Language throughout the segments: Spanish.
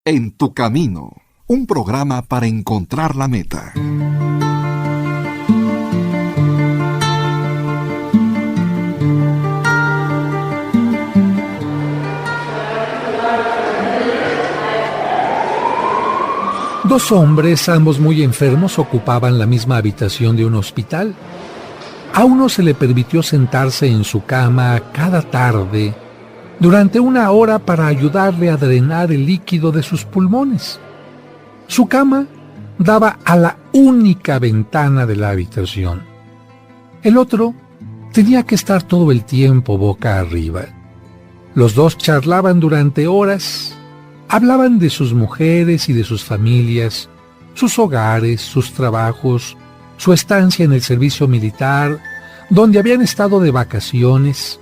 En tu camino, un programa para encontrar la meta. Dos hombres, ambos muy enfermos, ocupaban la misma habitación de un hospital. A uno se le permitió sentarse en su cama cada tarde durante 1 hora para ayudarle a drenar el líquido de sus pulmones. Su cama daba a la única ventana de la habitación. El otro tenía que estar todo el tiempo boca arriba. Los dos charlaban durante horas. Hablaban de sus mujeres y de sus familias, sus hogares, sus trabajos, su estancia en el servicio militar, donde habían estado de vacaciones.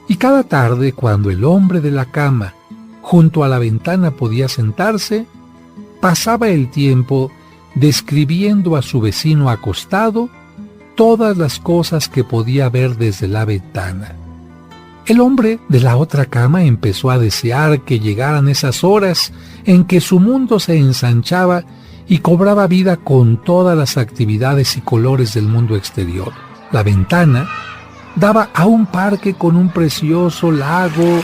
Y cada tarde, cuando el hombre de la cama junto a la ventana podía sentarse, pasaba el tiempo describiendo a su vecino acostado todas las cosas que podía ver desde la ventana. El hombre de la otra cama empezó a desear que llegaran esas horas en que su mundo se ensanchaba y cobraba vida con todas las actividades y colores del mundo exterior. La ventana daba a un parque con un precioso lago.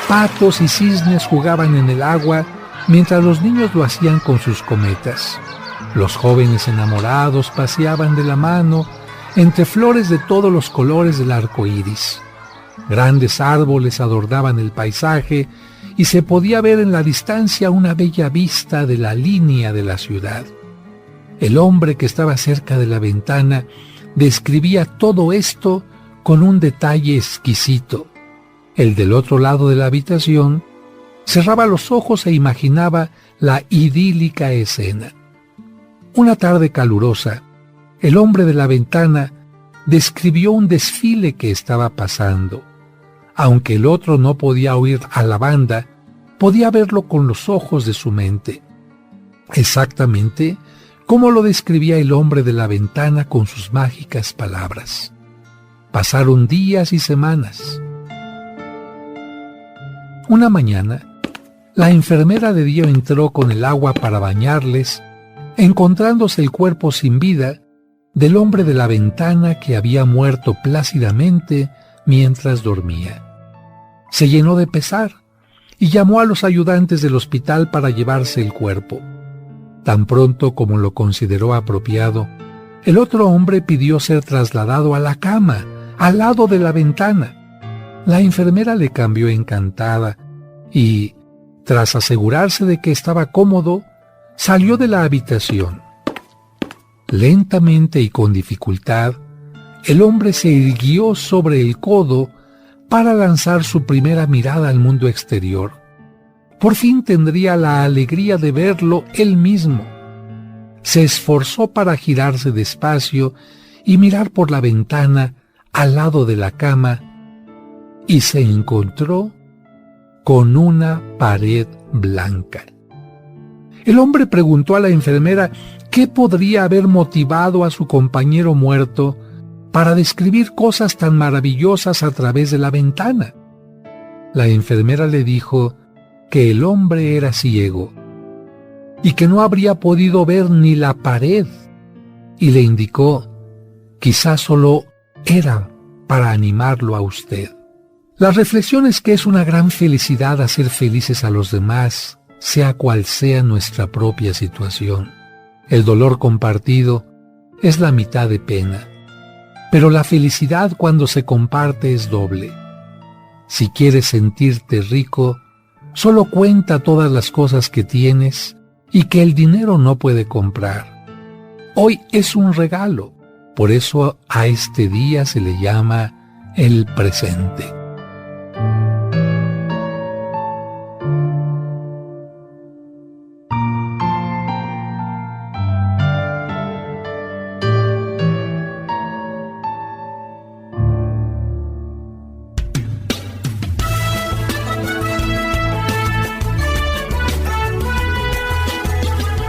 Patos y cisnes jugaban en el agua mientras los niños lo hacían con sus cometas. Los jóvenes enamorados paseaban de la mano entre flores de todos los colores del arco iris. Grandes árboles adornaban el paisaje y se podía ver en la distancia una bella vista de la línea de la ciudad. El hombre que estaba cerca de la ventana describía todo esto con un detalle exquisito. El del otro lado de la habitación cerraba los ojos e imaginaba la idílica escena. Una tarde calurosa, el hombre de la ventana describió un desfile que estaba pasando. Aunque el otro no podía oír a la banda, podía verlo con los ojos de su mente. Exactamente como lo describía el hombre de la ventana con sus mágicas palabras. Pasaron días y semanas. Una mañana, la enfermera de día entró con el agua para bañarles, encontrándose el cuerpo sin vida del hombre de la ventana que había muerto plácidamente mientras dormía. Se llenó de pesar y llamó a los ayudantes del hospital para llevarse el cuerpo. Tan pronto como lo consideró apropiado, el otro hombre pidió ser trasladado a la cama, al lado de la ventana. La enfermera le cambió encantada y, tras asegurarse de que estaba cómodo, salió de la habitación. Lentamente y con dificultad, el hombre se irguió sobre el codo para lanzar su primera mirada al mundo exterior. Por fin tendría la alegría de verlo él mismo. Se esforzó para girarse despacio y mirar por la ventana al lado de la cama y se encontró con una pared blanca. El hombre preguntó a la enfermera qué podría haber motivado a su compañero muerto para describir cosas tan maravillosas a través de la ventana. La enfermera le dijo que el hombre era ciego y que no habría podido ver ni la pared, y le indicó: quizás solo era para animarlo a usted. La reflexión es que es una gran felicidad hacer felices a los demás, sea cual sea nuestra propia situación. El dolor compartido es la mitad de pena, pero la felicidad cuando se comparte es doble. Si quieres sentirte rico, solo cuenta todas las cosas que tienes y que el dinero no puede comprar. Hoy es un regalo, por eso a este día se le llama el presente.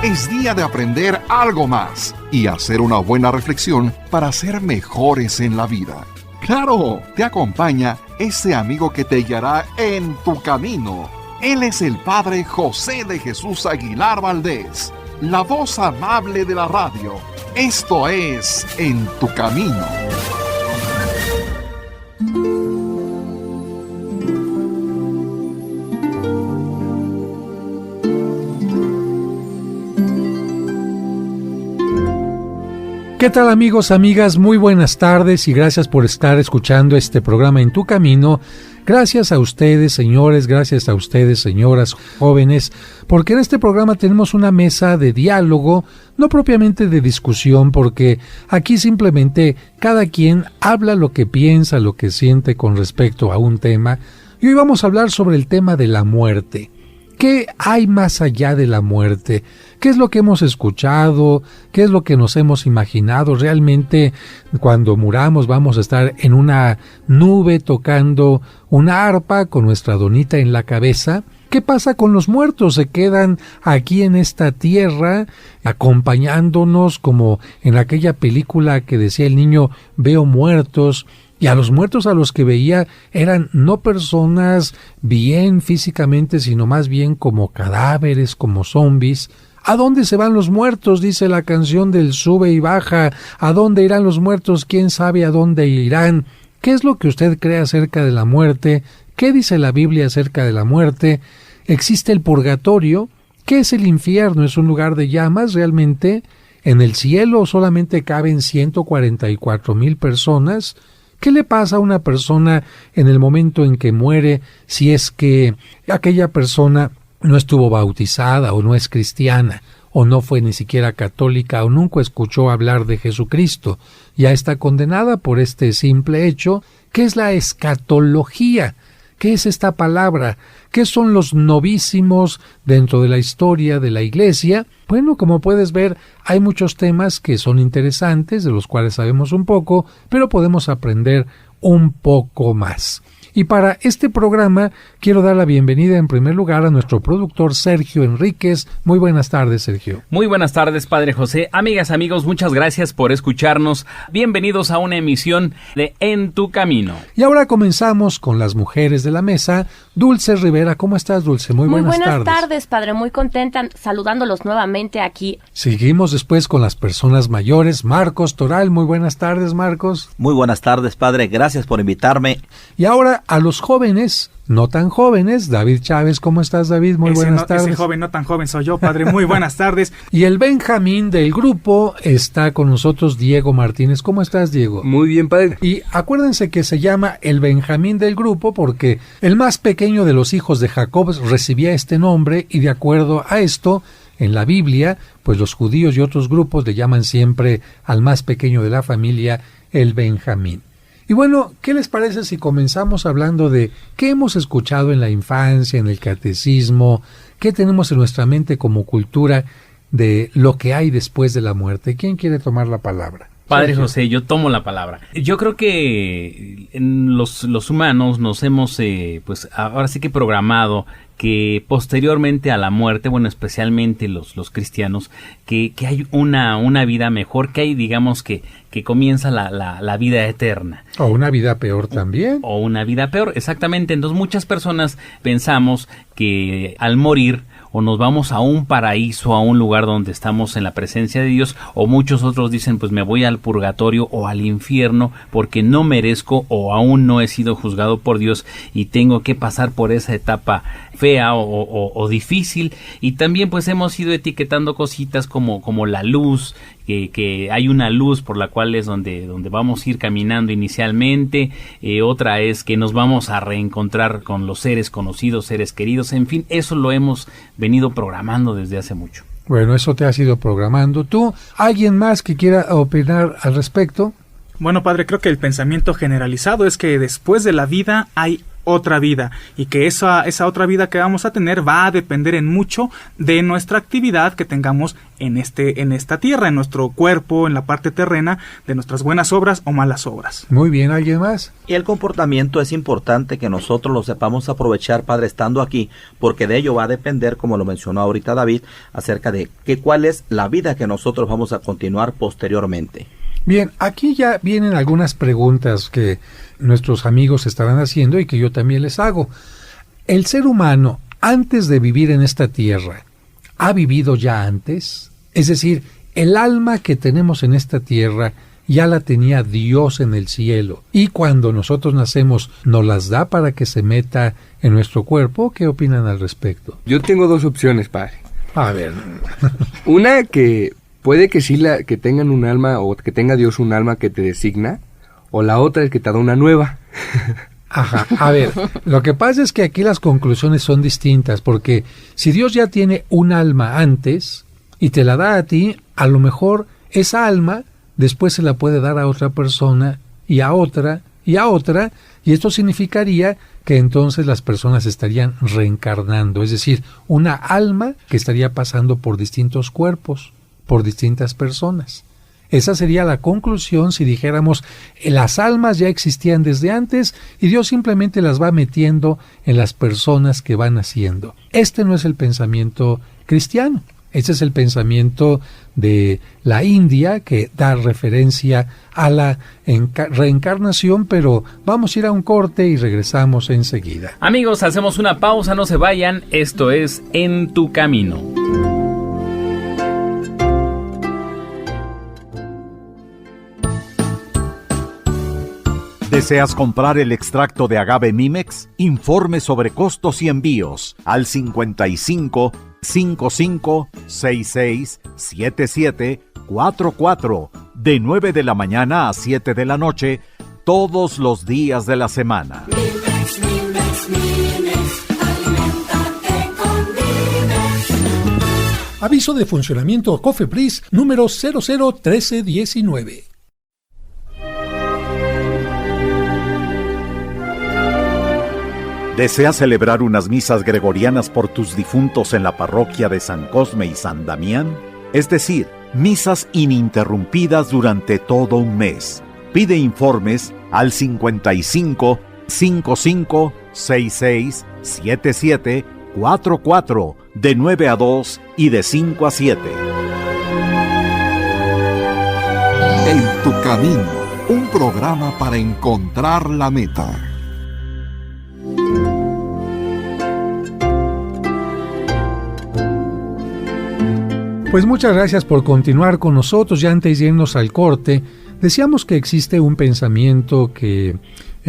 Es día de aprender algo más y hacer una buena reflexión para ser mejores en la vida. ¡Claro! Te acompaña ese amigo que te guiará en tu camino. Él es el Padre José de Jesús Aguilar Valdés, la voz amable de la radio. Esto es En tu Camino. ¿Qué tal, amigos, amigas? Muy buenas tardes y gracias por estar escuchando este programa En tu Camino. Gracias a ustedes, señores, gracias a ustedes, señoras, jóvenes, porque en este programa tenemos una mesa de diálogo, no propiamente de discusión, porque aquí simplemente cada quien habla lo que piensa, lo que siente con respecto a un tema. Y hoy vamos a hablar sobre el tema de la muerte. ¿Qué hay más allá de la muerte? ¿Qué es lo que hemos escuchado? ¿Qué es lo que nos hemos imaginado? ¿Realmente cuando muramos vamos a estar en una nube tocando una arpa con nuestra donita en la cabeza? ¿Qué pasa con los muertos? ¿Se quedan aquí en esta tierra acompañándonos como en aquella película que decía el niño, veo muertos? Y a los muertos a los que veía eran no personas bien físicamente, sino más bien como cadáveres, como zombies. ¿A dónde se van los muertos? Dice la canción del sube y baja. ¿A dónde irán los muertos? ¿Quién sabe a dónde irán? ¿Qué es lo que usted cree acerca de la muerte? ¿Qué dice la Biblia acerca de la muerte? ¿Existe el purgatorio? ¿Qué es el infierno? ¿Es un lugar de llamas realmente? ¿En el cielo solamente caben 144,000 personas? ¿Qué le pasa a una persona en el momento en que muere si es que aquella persona no estuvo bautizada o no es cristiana o no fue ni siquiera católica o nunca escuchó hablar de Jesucristo? Ya está condenada por este simple hecho. ¿Qué es la escatología? ¿Qué es esta palabra? ¿Qué son los novísimos dentro de la historia de la Iglesia? Bueno, como puedes ver, hay muchos temas que son interesantes, de los cuales sabemos un poco, pero podemos aprender un poco más. Y para este programa quiero dar la bienvenida en primer lugar a nuestro productor Sergio Enríquez. Muy buenas tardes, Sergio. Muy buenas tardes, Padre José. Amigas, amigos, muchas gracias por escucharnos. Bienvenidos a una emisión de En tu Camino. Y ahora comenzamos con las mujeres de la mesa. Dulce Rivera, ¿cómo estás, Dulce? Muy buenas tardes. Muy buenas tardes, Padre. Muy contenta saludándolos nuevamente aquí. Seguimos después con las personas mayores. Marcos Toral, muy buenas tardes, Marcos. Muy buenas tardes, Padre. Gracias por invitarme. Y ahora a los jóvenes, no tan jóvenes. David Chávez, ¿cómo estás, David? Muy buenas tardes. Ese joven no tan joven soy yo, Padre. Muy buenas tardes. Y el Benjamín del grupo está con nosotros, Diego Martínez. ¿Cómo estás, Diego? Muy bien, Padre. Y acuérdense que se llama el Benjamín del grupo porque el más pequeño de los hijos de Jacob recibía este nombre y de acuerdo a esto, en la Biblia, pues los judíos y otros grupos le llaman siempre al más pequeño de la familia el Benjamín. Y bueno, ¿qué les parece si comenzamos hablando de qué hemos escuchado en la infancia, en el catecismo, qué tenemos en nuestra mente como cultura de lo que hay después de la muerte? ¿Quién quiere tomar la palabra? Padre José, yo tomo la palabra. Yo creo que en los humanos nos hemos, pues ahora sí que programado que posteriormente a la muerte, bueno, especialmente los cristianos, que hay una vida mejor, que hay, digamos, que comienza la vida eterna. O una vida peor también. O una vida peor, exactamente. Entonces muchas personas pensamos que al morir o nos vamos a un paraíso, a un lugar donde estamos en la presencia de Dios, o muchos otros dicen, pues me voy al purgatorio o al infierno porque no merezco o aún no he sido juzgado por Dios y tengo que pasar por esa etapa fea o difícil. Y también pues hemos ido etiquetando cositas como la luz, que hay una luz por la cual es donde vamos a ir caminando inicialmente, otra es que nos vamos a reencontrar con los seres conocidos, seres queridos, en fin, eso lo hemos venido programando desde hace mucho. Bueno, eso te has ido programando. ¿Tú, alguien más que quiera opinar al respecto? Bueno, Padre, creo que el pensamiento generalizado es que después de la vida hay otra vida y que esa otra vida que vamos a tener va a depender en mucho de nuestra actividad que tengamos en esta tierra, en nuestro cuerpo, en la parte terrena, de nuestras buenas obras o malas obras. Muy bien, ¿alguien más? Y el comportamiento es importante que nosotros lo sepamos aprovechar, Padre, estando aquí, porque de ello va a depender, como lo mencionó ahorita David, acerca de cuál es la vida que nosotros vamos a continuar posteriormente. Bien, aquí ya vienen algunas preguntas que nuestros amigos estarán haciendo y que yo también les hago. ¿El ser humano antes de vivir en esta tierra, ¿ha vivido ya antes? Es decir, el alma que tenemos en esta tierra ya la tenía Dios en el cielo, y cuando nosotros nacemos nos las da para que se meta en nuestro cuerpo. ¿Qué opinan al respecto? Yo tengo dos opciones, padre. A ver. Una, que puede que sí que tengan un alma, o que tenga Dios un alma que te designa, o la otra es que te da una nueva. Ajá, a ver, lo que pasa es que aquí las conclusiones son distintas, porque si Dios ya tiene un alma antes y te la da a ti, a lo mejor esa alma después se la puede dar a otra persona y a otra y a otra, y esto significaría que entonces las personas estarían reencarnando, es decir, una alma que estaría pasando por distintos cuerpos, por distintas personas. Esa sería la conclusión si dijéramos las almas ya existían desde antes y Dios simplemente las va metiendo en las personas que van naciendo. Este no es el pensamiento cristiano. Este es el pensamiento de la India, que da referencia a la reencarnación, pero vamos a ir a un corte y regresamos enseguida. Amigos, hacemos una pausa, no se vayan, esto es En tu Camino. ¿Deseas comprar el extracto de agave Mimex? Informe sobre costos y envíos al 55 55 66 77 44 de 9 de la mañana a 7 de la noche todos los días de la semana. Mimex, Mimex, Mimex, aliméntate con Mimex. Aviso de funcionamiento COFEPRIS número 001319. ¿Deseas celebrar unas misas gregorianas por tus difuntos en la parroquia de San Cosme y San Damián? Es decir, misas ininterrumpidas durante todo un mes. Pide informes al 55 55 66 77 44 de 9 a 2 y de 5 a 7. En tu camino, un programa para encontrar la meta. Pues muchas gracias por continuar con nosotros. Ya antes de irnos al corte, decíamos que existe un pensamiento que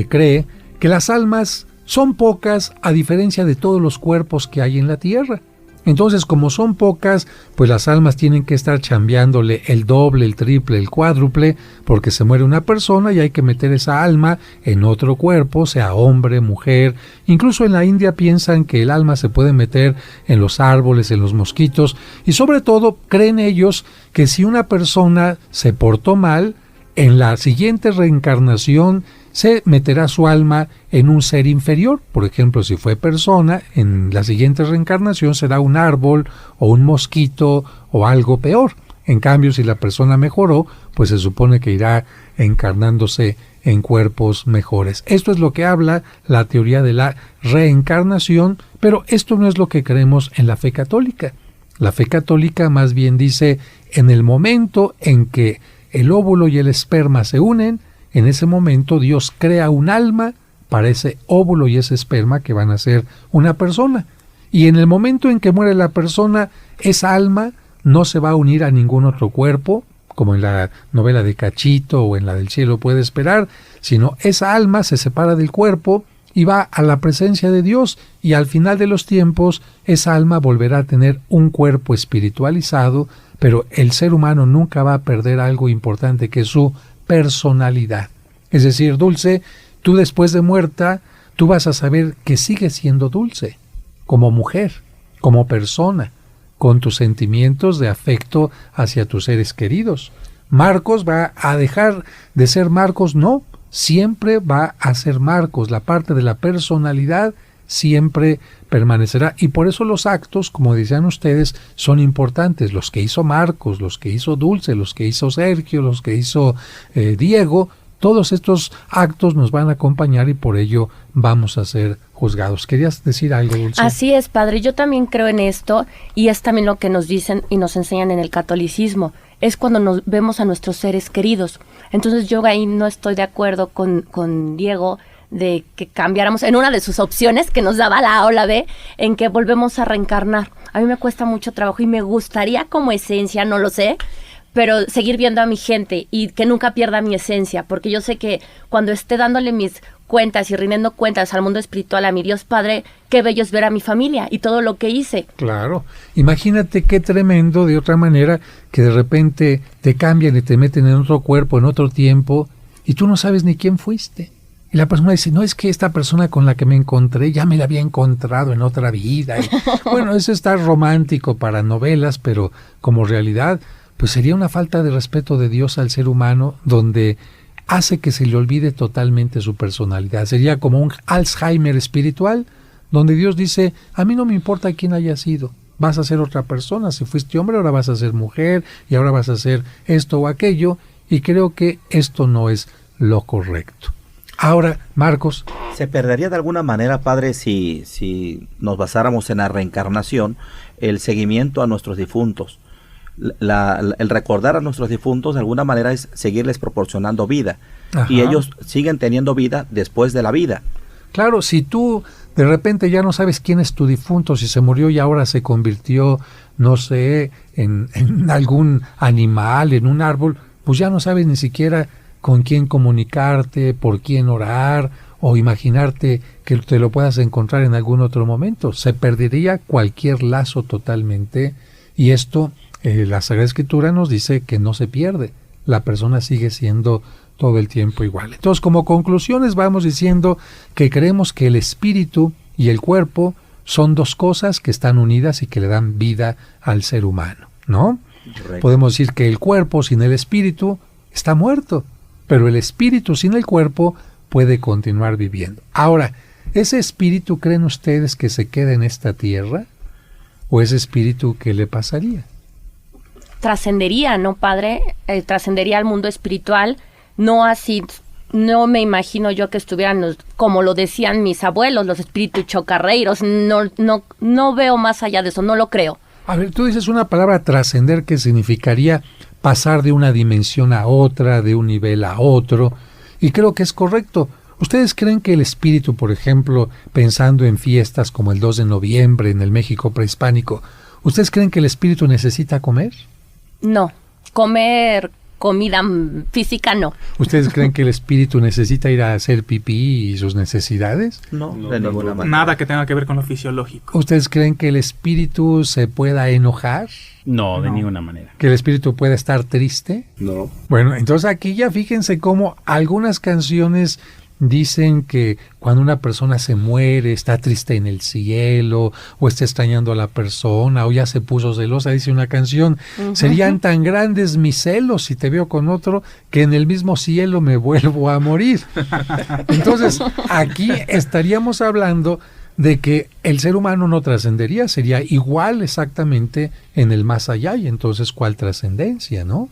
cree que las almas son pocas a diferencia de todos los cuerpos que hay en la tierra. Entonces, como son pocas, pues las almas tienen que estar chambeándole el doble, el triple, el cuádruple, porque se muere una persona y hay que meter esa alma en otro cuerpo, sea hombre, mujer. Incluso en la India piensan que el alma se puede meter en los árboles, en los mosquitos, y sobre todo creen ellos que si una persona se portó mal, en la siguiente reencarnación se meterá su alma en un ser inferior. Por ejemplo, si fue persona, en la siguiente reencarnación será un árbol o un mosquito o algo peor. En cambio, si la persona mejoró, pues se supone que irá encarnándose en cuerpos mejores. Esto es lo que habla la teoría de la reencarnación, pero esto no es lo que creemos en la fe católica. La fe católica más bien dice, en el momento en que el óvulo y el esperma se unen, en ese momento Dios crea un alma para ese óvulo y ese esperma que van a ser una persona. Y en el momento en que muere la persona, esa alma no se va a unir a ningún otro cuerpo, como en la novela de Cachito o en la del cielo puede esperar, sino esa alma se separa del cuerpo y va a la presencia de Dios, y al final de los tiempos esa alma volverá a tener un cuerpo espiritualizado, pero el ser humano nunca va a perder algo importante, que es su personalidad. Es decir, Dulce, tú después de muerta, tú vas a saber que sigues siendo Dulce, como mujer, como persona, con tus sentimientos de afecto hacia tus seres queridos. Marcos va a dejar de ser Marcos, no, siempre va a ser Marcos. La parte de la personalidad siempre permanecerá, y por eso los actos, como decían ustedes, son importantes. Los que hizo Marcos, los que hizo Dulce, los que hizo Sergio, los que hizo Diego, todos estos actos nos van a acompañar y por ello vamos a ser juzgados. ¿Querías decir algo, Dulce? Así es, padre, yo también creo en esto, y es también lo que nos dicen y nos enseñan en el catolicismo. Es cuando nos vemos a nuestros seres queridos. Entonces yo ahí no estoy de acuerdo con Diego, de que cambiáramos en una de sus opciones que nos daba la A o la B, en que volvemos a reencarnar. A mí me cuesta mucho trabajo y me gustaría como esencia, no lo sé, pero seguir viendo a mi gente y que nunca pierda mi esencia, porque yo sé que cuando esté dándole mis cuentas y rindiendo cuentas al mundo espiritual, a mi Dios Padre, qué bello es ver a mi familia y todo lo que hice. Claro, imagínate qué tremendo de otra manera que de repente te cambian y te meten en otro cuerpo, en otro tiempo, y tú no sabes ni quién fuiste. Y la persona dice, no, es que esta persona con la que me encontré ya me la había encontrado en otra vida. Y, bueno, eso está romántico para novelas, pero como realidad, pues sería una falta de respeto de Dios al ser humano, donde hace que se le olvide totalmente su personalidad. Sería como un Alzheimer espiritual, donde Dios dice, a mí no me importa quién haya sido, vas a ser otra persona, si fuiste hombre ahora vas a ser mujer, y ahora vas a hacer esto o aquello, y creo que esto no es lo correcto. Ahora, Marcos. Se perdería de alguna manera, padre, si nos basáramos en la reencarnación, el seguimiento a nuestros difuntos. El recordar a nuestros difuntos de alguna manera es seguirles proporcionando vida. Ajá. Y ellos siguen teniendo vida después de la vida. Claro, si tú de repente ya no sabes quién es tu difunto, si se murió y ahora se convirtió, no sé, en algún animal, en un árbol, pues ya no sabes ni siquiera con quién comunicarte, por quién orar o imaginarte que te lo puedas encontrar en algún otro momento. Se perdería cualquier lazo totalmente, y esto la Sagrada Escritura nos dice que no se pierde, la persona sigue siendo todo el tiempo igual. Entonces, como conclusiones vamos diciendo que creemos que el espíritu y el cuerpo son dos cosas que están unidas y que le dan vida al ser humano, ¿no? Correcto. Podemos decir que el cuerpo sin el espíritu está muerto, pero el espíritu sin el cuerpo puede continuar viviendo. Ahora, ¿ese espíritu creen ustedes que se queda en esta tierra? ¿O ese espíritu qué le pasaría? Trascendería, ¿no, padre? Trascendería al mundo espiritual, no así, no me imagino yo que estuvieran, como lo decían mis abuelos, los espíritus chocarreiros, no veo más allá de eso, no lo creo. A ver, tú dices una palabra trascender que significaría pasar de una dimensión a otra, de un nivel a otro, y creo que es correcto. ¿Ustedes creen que el espíritu, por ejemplo, pensando en fiestas como el 2 de noviembre en el México prehispánico, ¿ustedes creen que el espíritu necesita comer? No, comer comida física no. ¿Ustedes creen que el espíritu necesita ir a hacer pipí y sus necesidades? No, de ninguna manera. Nada que tenga que ver con lo fisiológico. ¿Ustedes creen que el espíritu se pueda enojar? No, de ninguna manera. ¿Que el espíritu pueda estar triste? No. Bueno, entonces aquí ya fíjense cómo algunas canciones dicen que cuando una persona se muere está triste en el cielo, o está extrañando a la persona, o ya se puso celosa, dice una canción, serían tan grandes mis celos si te veo con otro, que en el mismo cielo me vuelvo a morir. Entonces, aquí estaríamos hablando de que el ser humano no trascendería, sería igual exactamente en el más allá, y entonces, ¿cuál trascendencia, no?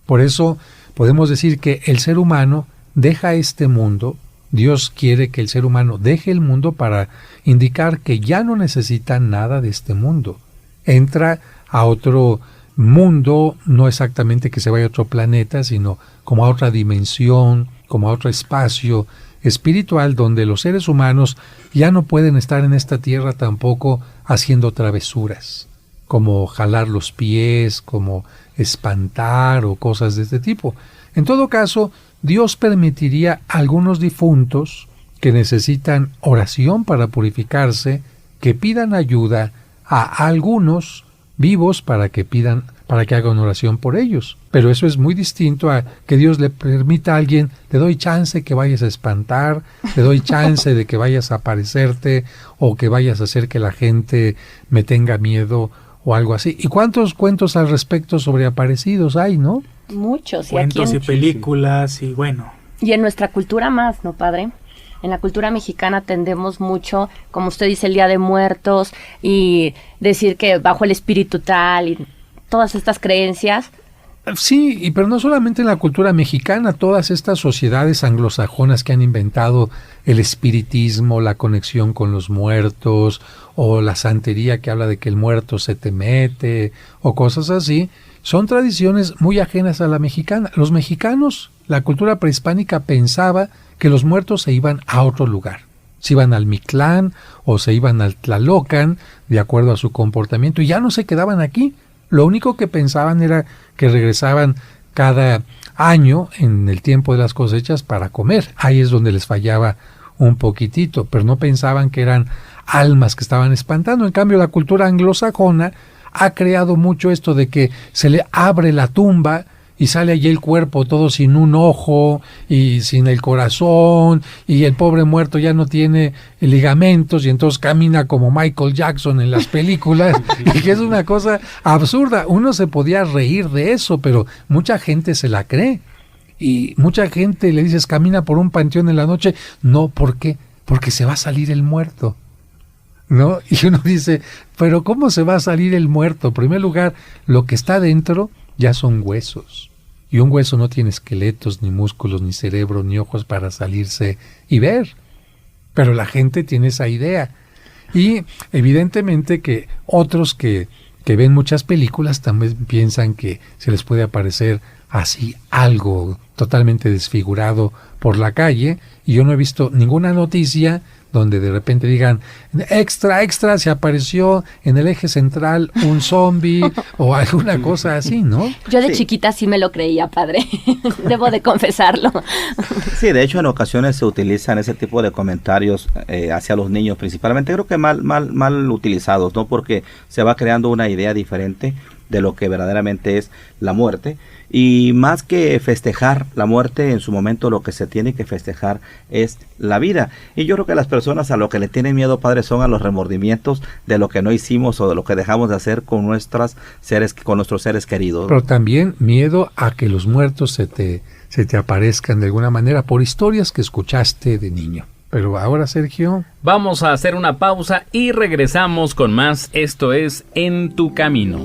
Por eso podemos decir que el ser humano deja este mundo. Dios quiere que el ser humano deje el mundo para indicar que ya no necesita nada de este mundo. Entra a otro mundo, no exactamente que se vaya a otro planeta, sino como a otra dimensión, como a otro espacio espiritual, donde los seres humanos ya no pueden estar en esta tierra tampoco haciendo travesuras, como jalar los pies, como espantar o cosas de este tipo. En todo caso, Dios permitiría a algunos difuntos que necesitan oración para purificarse, que pidan ayuda a algunos vivos para que hagan oración por ellos. Pero eso es muy distinto a que Dios le permita a alguien, te doy chance que vayas a espantar, te doy chance de que vayas a aparecerte, o que vayas a hacer que la gente me tenga miedo o algo así. ¿Y cuántos cuentos al respecto sobre aparecidos hay, no? Muchos. Cuentos y películas y bueno. Y en nuestra cultura más, ¿no, padre? En la cultura mexicana tendemos mucho, como usted dice, el Día de Muertos y decir que bajo el espíritu tal y todas estas creencias. Sí, pero no solamente en la cultura mexicana, todas estas sociedades anglosajonas que han inventado el espiritismo, la conexión con los muertos, o la santería que habla de que el muerto se te mete, o cosas así, son tradiciones muy ajenas a la mexicana. Los mexicanos La cultura prehispánica pensaba que los muertos se iban a otro lugar. Se iban al Mictlán o se iban al Tlalocan, de acuerdo a su comportamiento, y ya no se quedaban aquí. Lo único que pensaban era que regresaban cada año en el tiempo de las cosechas para comer. Ahí es donde les fallaba un poquitito, pero no pensaban que eran almas que estaban espantando. En cambio, la cultura anglosajona ha creado mucho esto de que se le abre la tumba y sale allí el cuerpo todo sin un ojo y sin el corazón, y el pobre muerto ya no tiene ligamentos y entonces camina como Michael Jackson en las películas, y que es una cosa absurda. Uno se podía reír de eso, pero mucha gente se la cree. Y mucha gente le dices, camina por un panteón en la noche. No, ¿por qué? Porque se va a salir el muerto, ¿no? Y uno dice, pero ¿cómo se va a salir el muerto? En primer lugar, lo que está dentro ya son huesos. Y un hueso no tiene esqueletos, ni músculos, ni cerebro, ni ojos para salirse y ver. Pero la gente tiene esa idea. Y evidentemente que otros que ven muchas películas también piensan que se les puede aparecer así algo totalmente desfigurado por la calle, y yo no he visto ninguna noticia donde de repente digan, extra, se apareció en el eje central un zombie o alguna cosa así, ¿no? Yo de chiquita sí me lo creía, padre. Debo de confesarlo. Sí, de hecho en ocasiones se utilizan ese tipo de comentarios hacia los niños, principalmente creo que mal utilizados, ¿no? Porque se va creando una idea diferente de lo que verdaderamente es la muerte, y más que festejar la muerte, en su momento lo que se tiene que festejar es la vida. Y yo creo que las personas a lo que le tienen miedo, padre, son a los remordimientos de lo que no hicimos o de lo que dejamos de hacer con nuestros seres queridos. Pero también miedo a que los muertos se te aparezcan de alguna manera por historias que escuchaste de niño. Pero ahora, Sergio, vamos a hacer una pausa y regresamos con más. Esto es En tu Camino.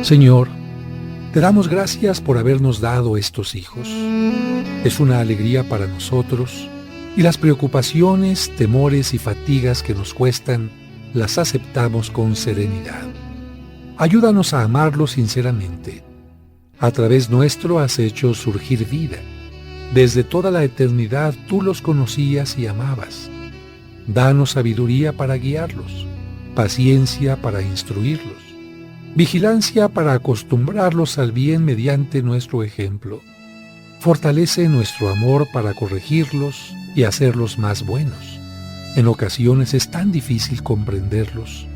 Señor, te damos gracias por habernos dado estos hijos. Es una alegría para nosotros, y las preocupaciones, temores y fatigas que nos cuestan las aceptamos con serenidad. Ayúdanos a amarlos sinceramente. A través nuestro has hecho surgir vida. Desde toda la eternidad tú los conocías y amabas. Danos sabiduría para guiarlos, paciencia para instruirlos, vigilancia para acostumbrarlos al bien mediante nuestro ejemplo. Fortalece nuestro amor para corregirlos y hacerlos más buenos. En ocasiones es tan difícil comprenderlos,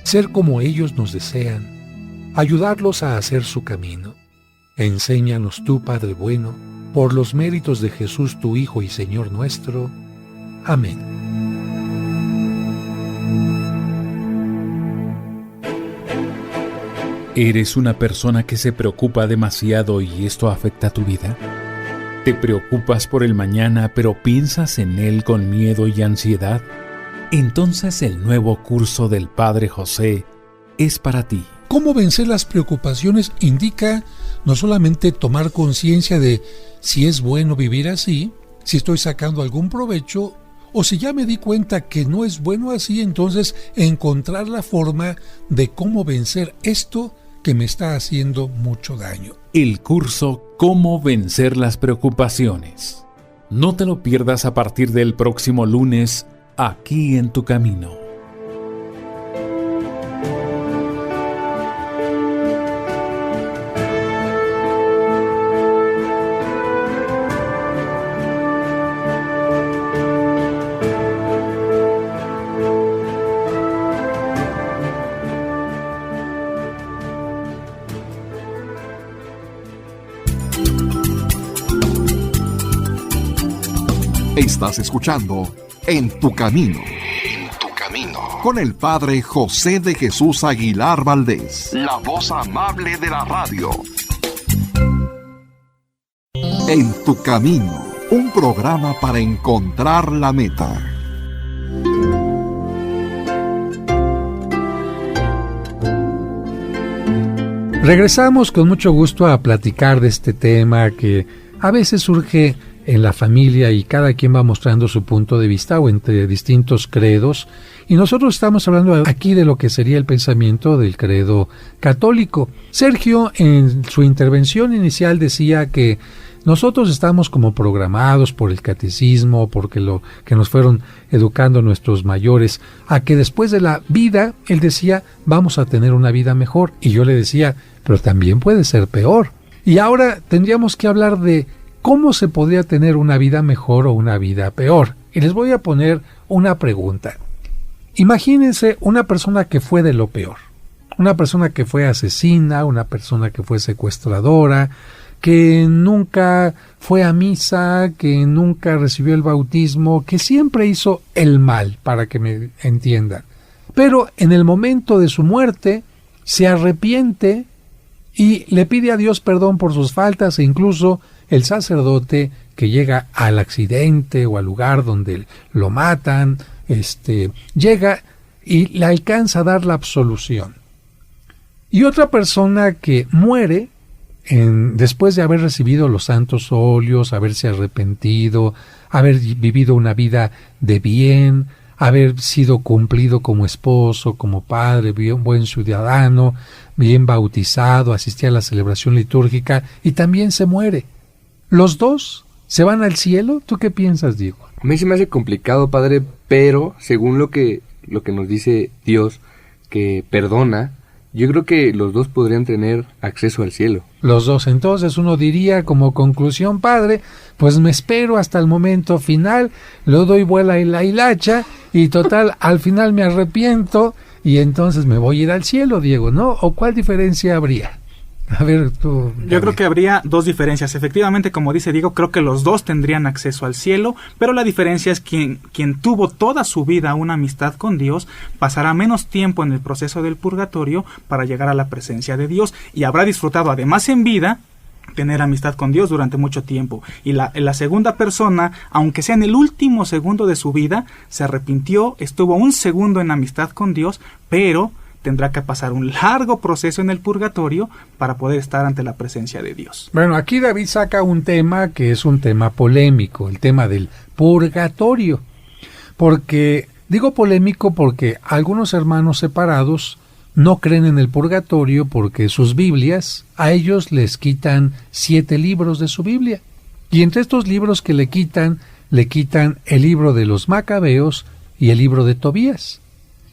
ser como ellos nos desean, ayudarlos a hacer su camino. Enséñanos tú, Padre bueno, por los méritos de Jesús tu Hijo y Señor nuestro. Amén. ¿Eres una persona que se preocupa demasiado y esto afecta tu vida? ¿Te preocupas por el mañana pero piensas en él con miedo y ansiedad? Entonces el nuevo curso del Padre José es para ti. Cómo vencer las preocupaciones indica no solamente tomar conciencia de si es bueno vivir así, si estoy sacando algún provecho, o si ya me di cuenta que no es bueno así, entonces encontrar la forma de cómo vencer esto que me está haciendo mucho daño. El curso Cómo vencer las preocupaciones. No te lo pierdas a partir del próximo lunes, aquí en Tu Camino. Estás escuchando En tu Camino. En tu Camino. Con el Padre José de Jesús Aguilar Valdés, la voz amable de la radio. En tu Camino, un programa para encontrar la meta. Regresamos con mucho gusto a platicar de este tema que a veces surge en la familia y cada quien va mostrando su punto de vista o entre distintos credos. Y nosotros estamos hablando aquí de lo que sería el pensamiento del credo católico. Sergio, en su intervención inicial, decía que nosotros estamos como programados por el catecismo, porque lo que nos fueron educando nuestros mayores, a que después de la vida, él decía, vamos a tener una vida mejor. Y yo le decía, pero también puede ser peor. Y ahora tendríamos que hablar de cómo se podría tener una vida mejor o una vida peor. Y les voy a poner una pregunta. Imagínense una persona que fue de lo peor. Una persona que fue asesina, una persona que fue secuestradora, que nunca fue a misa, que nunca recibió el bautismo, que siempre hizo el mal, para que me entiendan. Pero en el momento de su muerte se arrepiente y le pide a Dios perdón por sus faltas, e incluso el sacerdote que llega al accidente o al lugar donde lo matan, llega y le alcanza a dar la absolución. Y otra persona que muere después de haber recibido los santos óleos, haberse arrepentido, haber vivido una vida de bien, haber sido cumplido como esposo, como padre, bien buen ciudadano, bien bautizado, asistía a la celebración litúrgica y también se muere. ¿Los dos se van al cielo? ¿Tú qué piensas, Diego? A mí se me hace complicado, padre, pero según lo que nos dice Dios, que perdona, yo creo que los dos podrían tener acceso al cielo. Los dos. Entonces uno diría como conclusión, padre, pues me espero hasta el momento final, le doy vuela y la hilacha y total, al final me arrepiento y entonces me voy a ir al cielo, Diego, ¿no? ¿O cuál diferencia habría? A ver, tú... Yo creo que habría dos diferencias. Efectivamente, como dice Diego, creo que los dos tendrían acceso al cielo, pero la diferencia es quien tuvo toda su vida una amistad con Dios, pasará menos tiempo en el proceso del purgatorio para llegar a la presencia de Dios y habrá disfrutado, además en vida, tener amistad con Dios durante mucho tiempo. Y la segunda persona, aunque sea en el último segundo de su vida, se arrepintió, estuvo un segundo en amistad con Dios, pero tendrá que pasar un largo proceso en el purgatorio para poder estar ante la presencia de Dios. Bueno, aquí David saca un tema que es un tema polémico, el tema del purgatorio. Porque, digo polémico porque algunos hermanos separados no creen en el purgatorio porque sus Biblias, a ellos les quitan 7 libros de su Biblia. Y entre estos libros que le quitan el libro de los Macabeos y el libro de Tobías.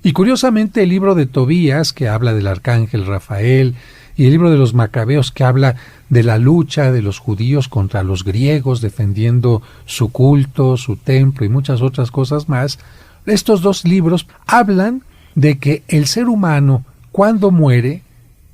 Y curiosamente el libro de Tobías, que habla del arcángel Rafael, y el libro de los Macabeos, que habla de la lucha de los judíos contra los griegos, defendiendo su culto, su templo y muchas otras cosas más, estos dos libros hablan de que el ser humano, cuando muere,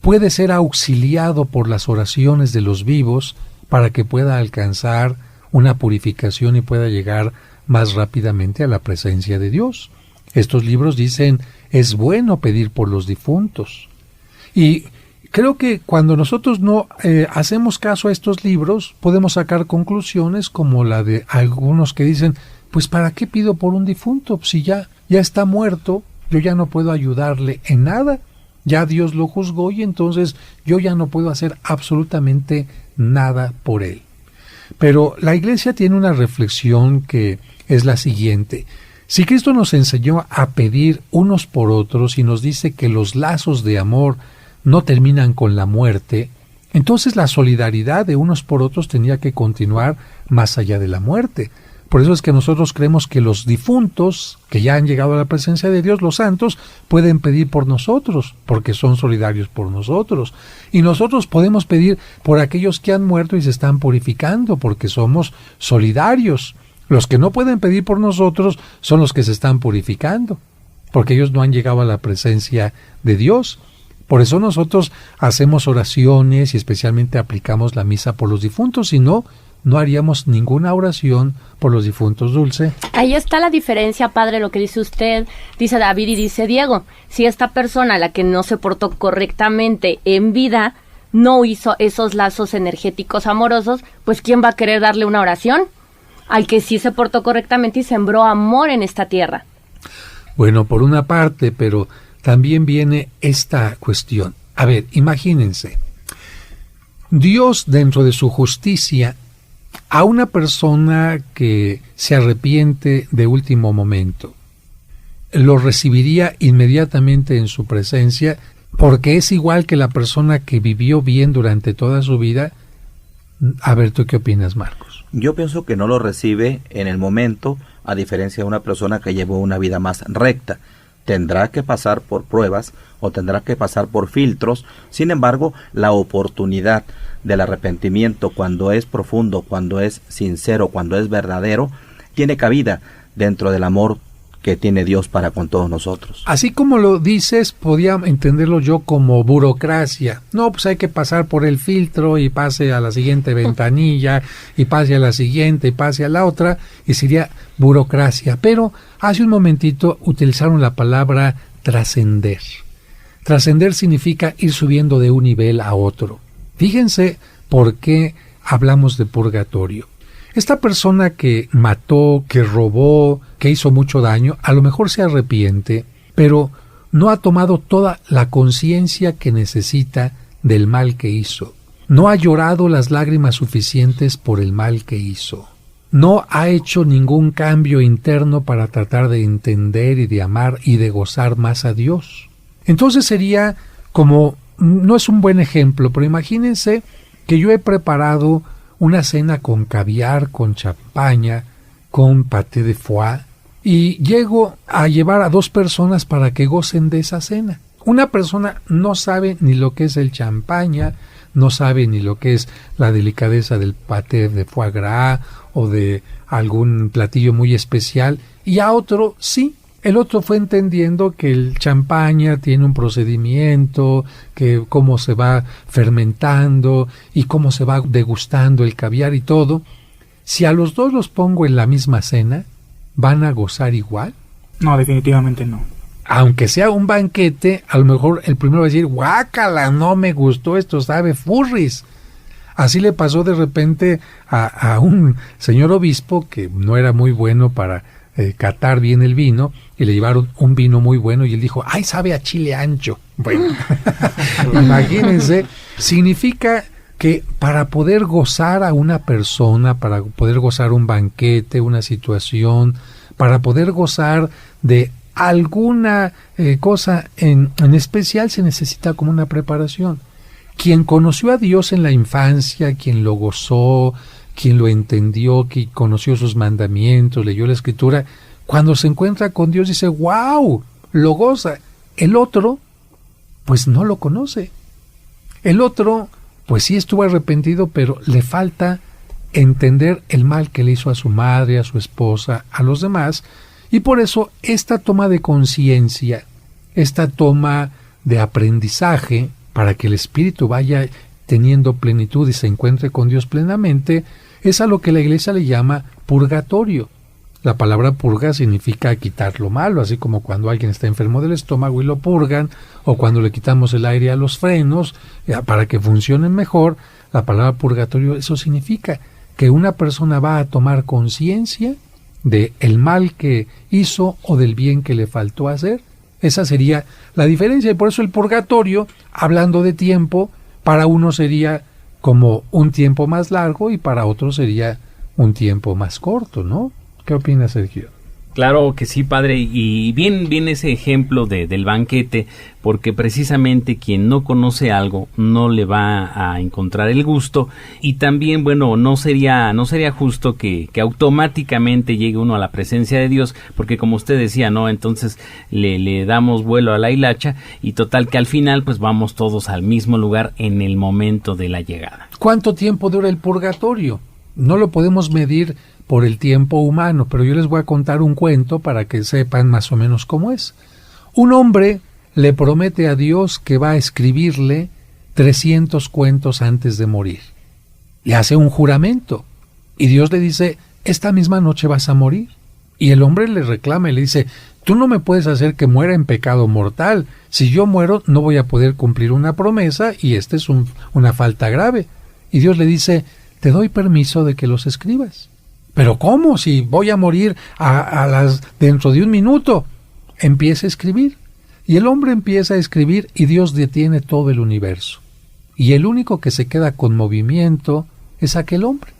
puede ser auxiliado por las oraciones de los vivos para que pueda alcanzar una purificación y pueda llegar más rápidamente a la presencia de Dios. Estos libros dicen, es bueno pedir por los difuntos. Y creo que cuando nosotros no hacemos caso a estos libros, podemos sacar conclusiones como la de algunos que dicen, pues ¿para qué pido por un difunto? Si ya está muerto, yo ya no puedo ayudarle en nada. Ya Dios lo juzgó y entonces yo ya no puedo hacer absolutamente nada por él. Pero la Iglesia tiene una reflexión que es la siguiente. Si Cristo nos enseñó a pedir unos por otros y nos dice que los lazos de amor no terminan con la muerte, entonces la solidaridad de unos por otros tenía que continuar más allá de la muerte. Por eso es que nosotros creemos que los difuntos, que ya han llegado a la presencia de Dios, los santos, pueden pedir por nosotros, porque son solidarios por nosotros. Y nosotros podemos pedir por aquellos que han muerto y se están purificando, porque somos solidarios. Los que no pueden pedir por nosotros son los que se están purificando, porque ellos no han llegado a la presencia de Dios. Por eso nosotros hacemos oraciones y especialmente aplicamos la misa por los difuntos, si no haríamos ninguna oración por los difuntos, Dulce. Ahí está la diferencia, padre, lo que dice usted, dice David y dice Diego. Si esta persona, la que no se portó correctamente en vida, no hizo esos lazos energéticos amorosos, pues ¿quién va a querer darle una oración? Al que sí se portó correctamente y sembró amor en esta tierra. Bueno, por una parte, pero también viene esta cuestión. A ver, imagínense, Dios, dentro de su justicia, a una persona que se arrepiente de último momento, lo recibiría inmediatamente en su presencia, porque es igual que la persona que vivió bien durante toda su vida. A ver, ¿tú qué opinas, Marcos? Yo pienso que no lo recibe en el momento, a diferencia de una persona que llevó una vida más recta. Tendrá que pasar por pruebas o tendrá que pasar por filtros. Sin embargo, la oportunidad del arrepentimiento, cuando es profundo, cuando es sincero, cuando es verdadero, tiene cabida dentro del amor que tiene Dios para con todos nosotros. Así como lo dices, podía entenderlo yo como burocracia. No, pues hay que pasar por el filtro y pase a la siguiente ventanilla y pase a la siguiente y pase a la otra, y sería burocracia. Pero hace un momentito utilizaron la palabra trascender. Trascender significa ir subiendo de un nivel a otro. Fíjense por qué hablamos de purgatorio. Esta persona que mató, que robó, que hizo mucho daño, a lo mejor se arrepiente, pero no ha tomado toda la conciencia que necesita del mal que hizo. No ha llorado las lágrimas suficientes por el mal que hizo. No ha hecho ningún cambio interno para tratar de entender y de amar y de gozar más a Dios. Entonces sería como, no es un buen ejemplo, pero imagínense que yo he preparado una cena con caviar, con champaña, con paté de foie, y llego a llevar a 2 personas para que gocen de esa cena. Una persona no sabe ni lo que es el champaña, no sabe ni lo que es la delicadeza del paté de foie gras o de algún platillo muy especial, y a otro sí. El otro fue entendiendo que el champaña tiene un procedimiento, que cómo se va fermentando y cómo se va degustando el caviar y todo. Si a los 2 los pongo en la misma cena, ¿van a gozar igual? No, definitivamente no. Aunque sea un banquete, a lo mejor el primero va a decir, guácala, no me gustó esto, sabe furris. Así le pasó de repente a un señor obispo que no era muy bueno para catar bien el vino, y le llevaron un vino muy bueno y él dijo, ¡ay, sabe a chile ancho! Bueno, imagínense, significa que para poder gozar a una persona, para poder gozar un banquete, una situación, para poder gozar de alguna cosa en especial, se necesita como una preparación. Quien conoció a Dios en la infancia, quien lo gozó, quien lo entendió, quien conoció sus mandamientos, leyó la Escritura, cuando se encuentra con Dios dice, ¡wow!, lo goza. El otro, pues no lo conoce. El otro, pues sí estuvo arrepentido, pero le falta entender el mal que le hizo a su madre, a su esposa, a los demás, y por eso esta toma de conciencia, esta toma de aprendizaje, para que el espíritu vaya teniendo plenitud y se encuentre con Dios plenamente, es a lo que la Iglesia le llama purgatorio. La palabra purga significa quitar lo malo, así como cuando alguien está enfermo del estómago y lo purgan, o cuando le quitamos el aire a los frenos para que funcionen mejor. La palabra purgatorio, eso significa que una persona va a tomar conciencia de el mal que hizo o del bien que le faltó hacer. Esa sería la diferencia, y por eso el purgatorio, hablando de tiempo, para uno sería como un tiempo más largo y para otro sería un tiempo más corto, ¿no? ¿Qué opinas, Sergio? Claro que sí, padre, y bien ese ejemplo del banquete, porque precisamente quien no conoce algo no le va a encontrar el gusto, y también, bueno, no sería justo que automáticamente llegue uno a la presencia de Dios, porque como usted decía, ¿no? Entonces le damos vuelo a la hilacha, y total que al final pues vamos todos al mismo lugar en el momento de la llegada. ¿Cuánto tiempo dura el purgatorio? No lo podemos medir por el tiempo humano, pero yo les voy a contar un cuento para que sepan más o menos cómo es. Un hombre le promete a Dios que va a escribirle 300 cuentos antes de morir. Le hace un juramento y Dios le dice, esta misma noche vas a morir. Y el hombre le reclama y le dice, tú no me puedes hacer que muera en pecado mortal. Si yo muero no voy a poder cumplir una promesa y esta es una falta grave. Y Dios le dice, te doy permiso de que los escribas. ¿Pero cómo? Si voy a morir dentro de un minuto. Empieza a escribir. Y el hombre empieza a escribir y Dios detiene todo el universo. y el único que se queda con movimiento es aquel hombre.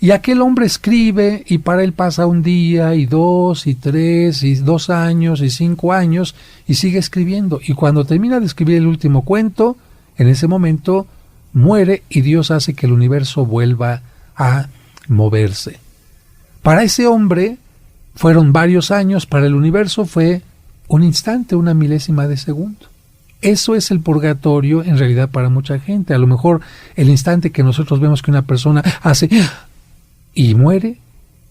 Y aquel hombre escribe, y para él pasa un día, y 2, y 3, y 2 años, y 5 años, y sigue escribiendo. Y cuando termina de escribir el último cuento, en ese momento muere y Dios hace que el universo vuelva a moverse. Para ese hombre fueron varios años, para el universo fue un instante, una milésima de segundo. Eso es el purgatorio en realidad para mucha gente. A lo mejor el instante que nosotros vemos que una persona hace y muere,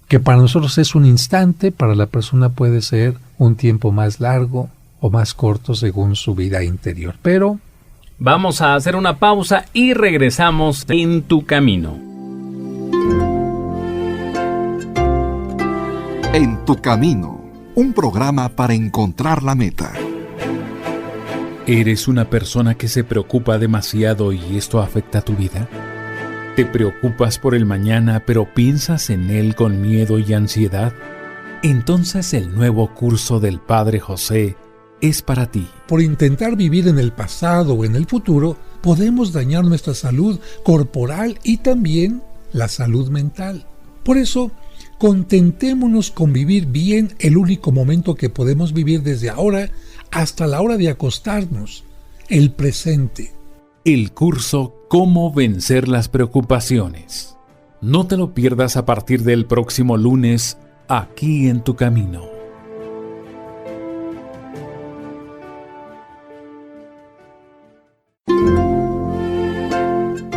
que para nosotros es un instante, para la persona puede ser un tiempo más largo o más corto según su vida interior. Pero vamos a hacer una pausa y regresamos en Tu Camino. En Tu Camino, un programa para encontrar la meta. ¿Eres una persona que se preocupa demasiado y esto afecta tu vida? ¿Te preocupas por el mañana pero piensas en él con miedo y ansiedad? Entonces el nuevo curso del Padre José es para ti. por intentar vivir en el pasado o en el futuro, podemos dañar nuestra salud corporal y también la salud mental. Por eso, contentémonos con vivir bien el único momento que podemos vivir desde ahora hasta la hora de acostarnos, el presente. El curso Cómo vencer las preocupaciones. No te lo pierdas a partir del próximo lunes, aquí en Tu Camino.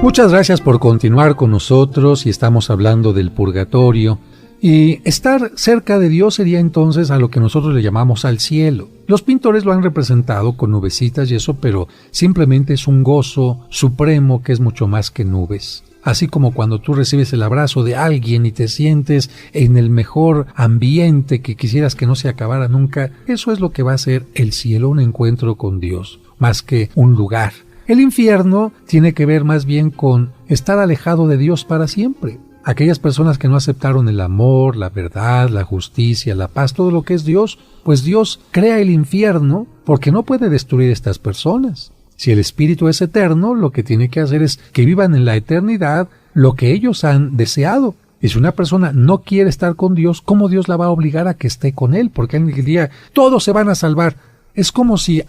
Muchas gracias por continuar con nosotros y estamos hablando del purgatorio. Y estar cerca de Dios sería entonces a lo que nosotros le llamamos al cielo. Los pintores lo han representado con nubecitas y eso, pero simplemente es un gozo supremo que es mucho más que nubes. Así como cuando tú recibes el abrazo de alguien y te sientes en el mejor ambiente que quisieras que no se acabara nunca, eso es lo que va a ser el cielo, un encuentro con Dios, más que un lugar. El infierno tiene que ver más bien con estar alejado de Dios para siempre. Aquellas personas que no aceptaron el amor, la verdad, la justicia, la paz, todo lo que es Dios, pues Dios crea el infierno porque no puede destruir estas personas. Si el espíritu es eterno, lo que tiene que hacer es que vivan en la eternidad lo que ellos han deseado. Y si una persona no quiere estar con Dios, ¿cómo Dios la va a obligar a que esté con él? Porque en el día todos se van a salvar. Es como si,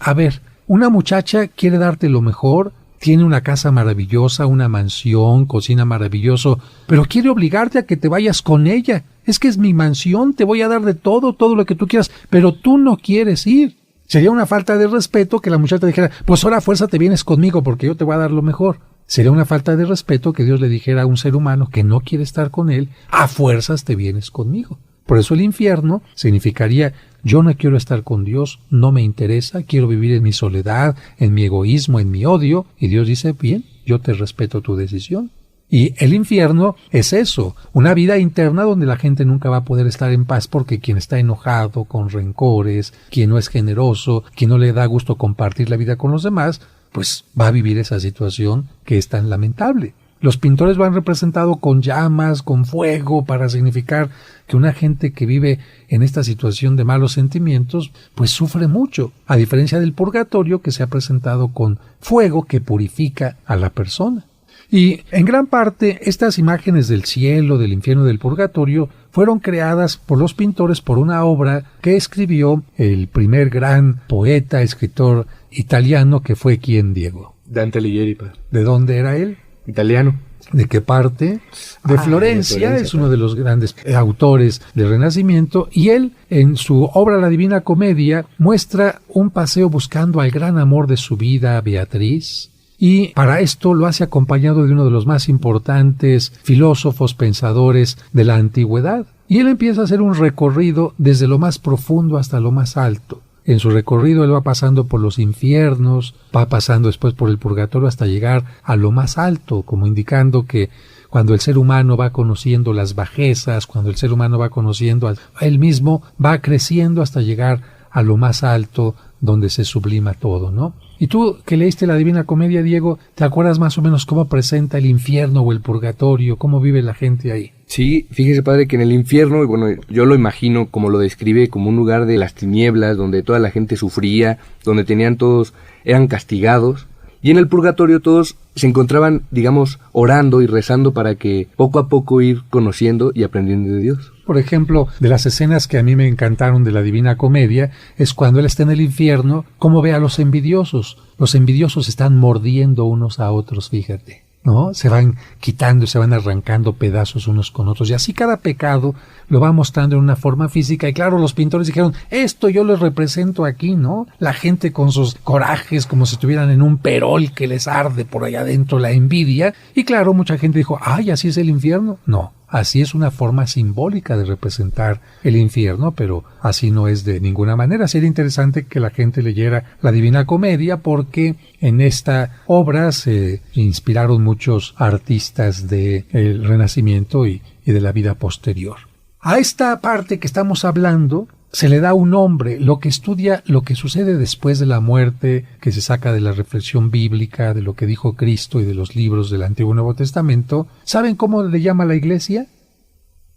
una muchacha quiere darte lo mejor, tiene una casa maravillosa, una mansión, cocina maravilloso, pero quiere obligarte a que te vayas con ella. Es que es mi mansión, te voy a dar de todo lo que tú quieras, pero tú no quieres ir. Sería una falta de respeto que la muchacha dijera, pues ahora a fuerza te vienes conmigo porque yo te voy a dar lo mejor. Sería una falta de respeto que Dios le dijera a un ser humano que no quiere estar con él, a fuerzas te vienes conmigo. Por eso el infierno significaría, yo no quiero estar con Dios, no me interesa, quiero vivir en mi soledad, en mi egoísmo, en mi odio, y Dios dice, bien, yo te respeto tu decisión. Y el infierno es eso, una vida interna donde la gente nunca va a poder estar en paz porque quien está enojado, con rencores, quien no es generoso, quien no le da gusto compartir la vida con los demás, pues va a vivir esa situación que es tan lamentable. Los pintores lo han representado con llamas, con fuego, para significar que una gente que vive en esta situación de malos sentimientos, pues sufre mucho, a diferencia del purgatorio que se ha presentado con fuego que purifica a la persona. Y en gran parte estas imágenes del cielo, del infierno y del purgatorio fueron creadas por los pintores por una obra que escribió el primer gran poeta, escritor italiano que fue ¿quién, Diego? Dante Alighieri, padre. ¿De dónde era él? Italiano. ¿De qué parte? De Florencia, es uno de los grandes autores del Renacimiento, y él, en su obra La Divina Comedia, muestra un paseo buscando al gran amor de su vida, Beatriz, y para esto lo hace acompañado de uno de los más importantes filósofos, pensadores de la antigüedad, y él empieza a hacer un recorrido desde lo más profundo hasta lo más alto. En su recorrido él va pasando por los infiernos, va pasando después por el purgatorio hasta llegar a lo más alto, como indicando que cuando el ser humano va conociendo las bajezas, cuando el ser humano va conociendo a él mismo, va creciendo hasta llegar a lo más alto donde se sublima todo, ¿no? Y tú que leíste la Divina Comedia, Diego, ¿te acuerdas más o menos cómo presenta el infierno o el purgatorio? ¿Cómo vive la gente ahí? Sí, fíjese, padre, que en el infierno, y bueno, yo lo imagino como lo describe, como un lugar de las tinieblas, donde toda la gente sufría, donde tenían todos, eran castigados, Y en el purgatorio todos se encontraban, digamos, orando y rezando para que poco a poco ir conociendo y aprendiendo de Dios. Por ejemplo, de las escenas que a mí me encantaron de la Divina Comedia es cuando él está en el infierno, cómo ve a los envidiosos. Los envidiosos están mordiendo unos a otros, fíjate, ¿no? Se van quitando, se van arrancando pedazos unos con otros. Y así cada pecado lo va mostrando en una forma física. Y claro, los pintores dijeron, esto yo lo represento aquí, ¿no? La gente con sus corajes como si estuvieran en un perol que les arde por allá adentro la envidia. Y claro, mucha gente dijo, ay, ¿así es el infierno? No. Así es una forma simbólica de representar el infierno, pero así no es de ninguna manera. Sería interesante que la gente leyera la Divina Comedia porque en esta obra se inspiraron muchos artistas del Renacimiento y de la vida posterior. A esta parte que estamos hablando se le da un nombre, lo que estudia lo que sucede después de la muerte, que se saca de la reflexión bíblica, de lo que dijo Cristo y de los libros del Antiguo y Nuevo Testamento. ¿Saben cómo le llama la Iglesia?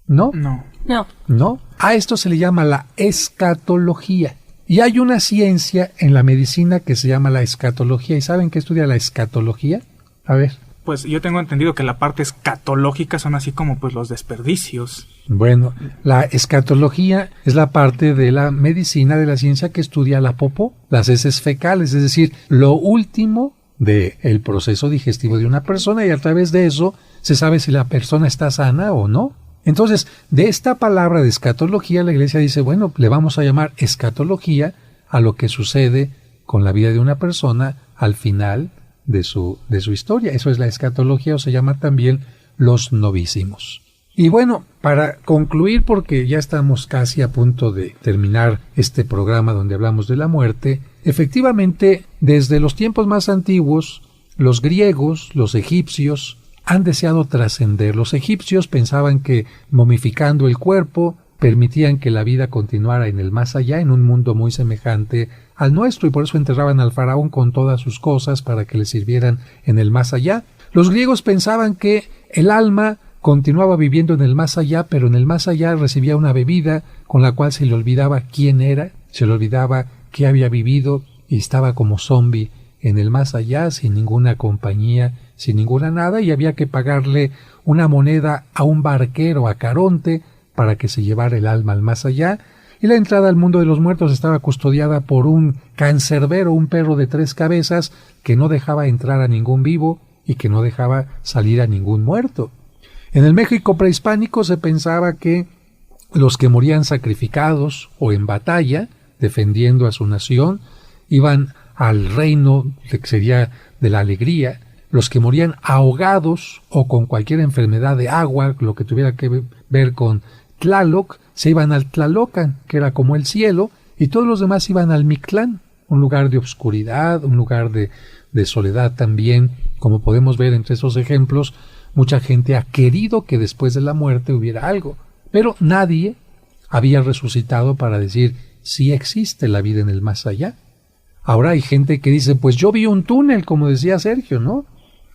¿No? No. A esto se le llama la escatología. Y hay una ciencia en la medicina que se llama la escatología. ¿Y saben qué estudia la escatología? A ver. Pues yo tengo entendido que la parte escatológica son así como pues los desperdicios. Bueno, la escatología es la parte de la medicina, de la ciencia que estudia la popó, las heces fecales, es decir, lo último del proceso digestivo de una persona, y a través de eso se sabe si la persona está sana o no. Entonces, de esta palabra de escatología, la Iglesia dice, bueno, le vamos a llamar escatología a lo que sucede con la vida de una persona al final de su historia. Eso es la escatología, o se llama también los novísimos. Y bueno, para concluir, porque ya estamos casi a punto de terminar este programa donde hablamos de la muerte, efectivamente, desde los tiempos más antiguos, los griegos, los egipcios, han deseado trascender. Los egipcios pensaban que momificando el cuerpo permitían que la vida continuara en el más allá, en un mundo muy semejante al nuestro, y por eso enterraban al faraón con todas sus cosas para que le sirvieran en el más allá. Los griegos pensaban que el alma continuaba viviendo en el más allá, pero en el más allá recibía una bebida con la cual se le olvidaba quién era, se le olvidaba qué había vivido y estaba como zombi en el más allá, sin ninguna compañía, sin ninguna nada, y había que pagarle una moneda a un barquero, a Caronte, para que se llevara el alma al más allá, y la entrada al mundo de los muertos estaba custodiada por un cancerbero, un perro de 3 cabezas, que no dejaba entrar a ningún vivo y que no dejaba salir a ningún muerto. En el México prehispánico se pensaba que los que morían sacrificados o en batalla, defendiendo a su nación, iban al reino que sería de la alegría. Los que morían ahogados o con cualquier enfermedad de agua, lo que tuviera que ver con Tlaloc, se iban al Tlalocan, que era como el cielo, y todos los demás iban al Mictlán, un lugar de obscuridad, un lugar de soledad también. Como podemos ver entre esos ejemplos, mucha gente ha querido que después de la muerte hubiera algo, pero nadie había resucitado para decir si existe la vida en el más allá. Ahora hay gente que dice, pues yo vi un túnel, como decía Sergio, ¿no?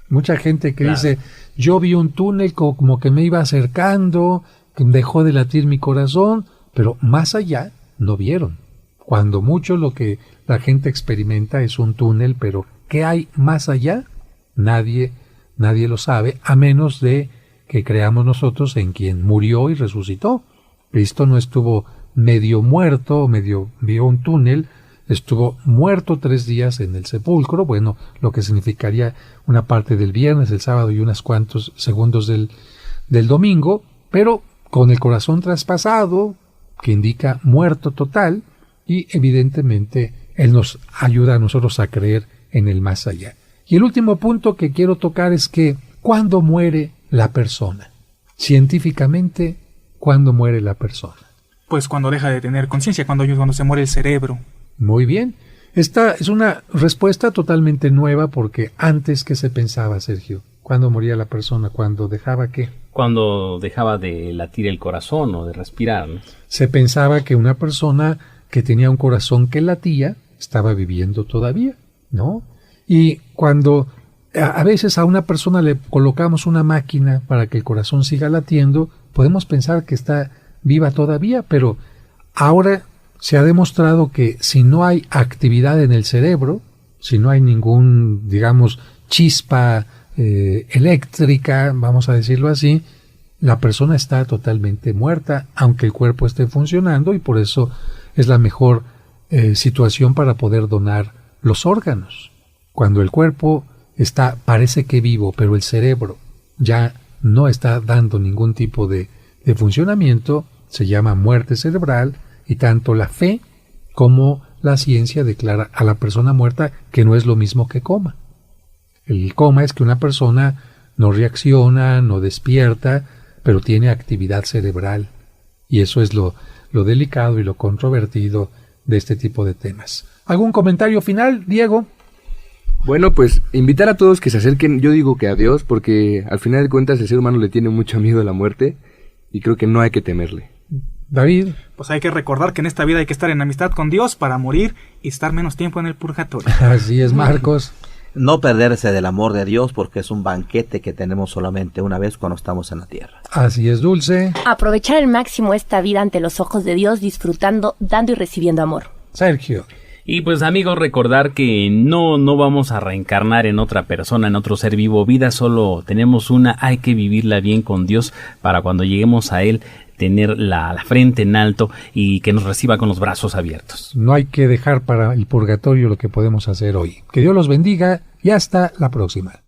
Mucha gente que dice, yo vi un túnel como que me iba acercando, que dejó de latir mi corazón, pero más allá no vieron. Cuando mucho lo que la gente experimenta es un túnel, pero ¿qué hay más allá? Nadie lo sabe, a menos de que creamos nosotros en quien murió y resucitó. Cristo no estuvo medio muerto, medio vio un túnel, estuvo muerto 3 días en el sepulcro, bueno, lo que significaría una parte del viernes, el sábado y unos cuantos segundos del domingo, pero con el corazón traspasado, que indica muerto total, y evidentemente Él nos ayuda a nosotros a creer en el más allá. Y el último punto que quiero tocar es que ¿cuándo muere la persona? Científicamente, ¿cuándo muere la persona? Pues cuando deja de tener conciencia, cuando se muere el cerebro. Muy bien. Esta es una respuesta totalmente nueva porque antes, ¿qué se pensaba, Sergio? ¿Cuándo moría la persona? ¿Cuándo dejaba qué? Cuando dejaba de latir el corazón o de respirar, ¿no? Se pensaba que una persona que tenía un corazón que latía estaba viviendo todavía, ¿no? Y cuando a veces a una persona le colocamos una máquina para que el corazón siga latiendo, podemos pensar que está viva todavía, pero ahora se ha demostrado que si no hay actividad en el cerebro, si no hay ningún, digamos, chispa eléctrica, vamos a decirlo así, la persona está totalmente muerta, aunque el cuerpo esté funcionando, y por eso es la mejor situación para poder donar los órganos. Cuando el cuerpo parece que vivo, pero el cerebro ya no está dando ningún tipo de funcionamiento, se llama muerte cerebral, y tanto la fe como la ciencia declara a la persona muerta que no es lo mismo que coma. El coma es que una persona no reacciona, no despierta, pero tiene actividad cerebral, y eso es lo delicado y lo controvertido de este tipo de temas. ¿Algún comentario final, Diego? Bueno, pues invitar a todos que se acerquen, yo digo que a Dios, porque al final de cuentas el ser humano le tiene mucho miedo a la muerte y creo que no hay que temerle. David. Pues hay que recordar que en esta vida hay que estar en amistad con Dios para morir y estar menos tiempo en el purgatorio. Así es, Marcos. No perderse del amor de Dios, porque es un banquete que tenemos solamente una vez cuando estamos en la tierra. Así es, Dulce. Aprovechar al máximo esta vida ante los ojos de Dios, disfrutando, dando y recibiendo amor. Sergio. Y pues amigos, recordar que no vamos a reencarnar en otra persona, en otro ser vivo. Vida solo tenemos una, hay que vivirla bien con Dios para cuando lleguemos a Él tener la frente en alto y que nos reciba con los brazos abiertos. No hay que dejar para el purgatorio lo que podemos hacer hoy. Que Dios los bendiga y hasta la próxima.